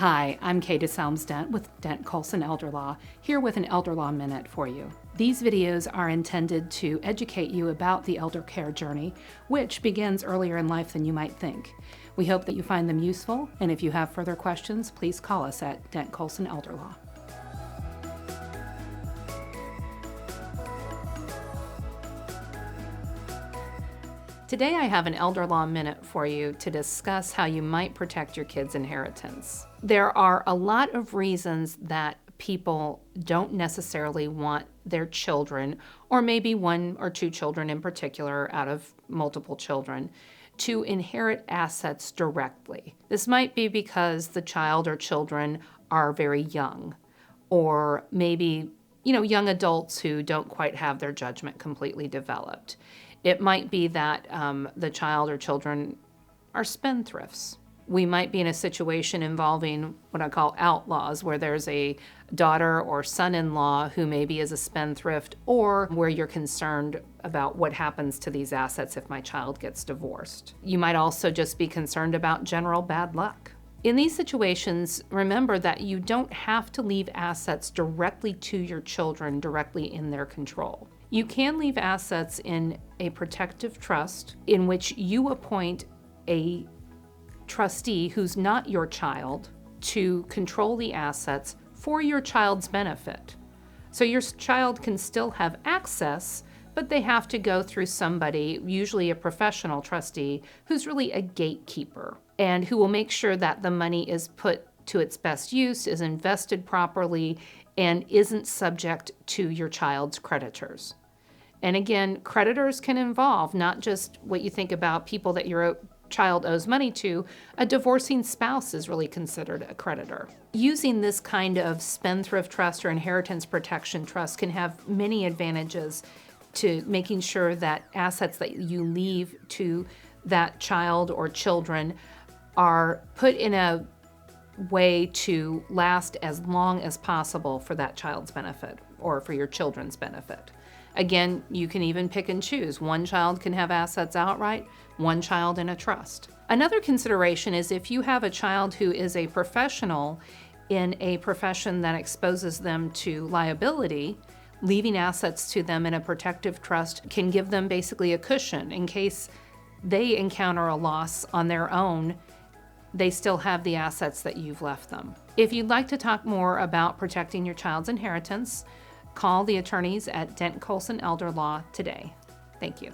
Hi, I'm Kaye DeSelms Dent with Dent Coulson Elder Law, here with an Elder Law Minute for you. These videos are intended to educate you about the elder care journey, which begins earlier in life than you might think. We hope that you find them useful, and if you have further questions, please call us at Dent Coulson Elder Law. Today I have an Elder Law Minute for you to discuss how you might protect your kids' inheritance. There are a lot of reasons that people don't necessarily want their children, or maybe one or two children in particular out of multiple children, to inherit assets directly. This might be because the child or children are very young, or maybe young adults who don't quite have their judgment completely developed. It might be that the child or children are spendthrifts. We might be in a situation involving what I call outlaws, where there's a daughter or son-in-law who maybe is a spendthrift, or where you're concerned about what happens to these assets if my child gets divorced. You might also just be concerned about general bad luck. In these situations, remember that you don't have to leave assets directly to your children, directly in their control. You can leave assets in a protective trust in which you appoint a trustee who's not your child to control the assets for your child's benefit. So your child can still have access, but they have to go through somebody, usually a professional trustee, who's really a gatekeeper and who will make sure that the money is put to its best use, is invested properly, and isn't subject to your child's creditors. And again, creditors can involve not just what you think about people that your child owes money to. A divorcing spouse is really considered a creditor. Using this kind of spendthrift trust or inheritance protection trust can have many advantages to making sure that assets that you leave to that child or children are put in a way to last as long as possible for that child's benefit or for your children's benefit. Again, you can even pick and choose. One child can have assets outright, one child in a trust. Another consideration is if you have a child who is a professional in a profession that exposes them to liability, leaving assets to them in a protective trust can give them basically a cushion in case they encounter a loss on their own. They still have the assets that you've left them. If you'd like to talk more about protecting your child's inheritance, call the attorneys at Dent Coulson Elder Law today. Thank you.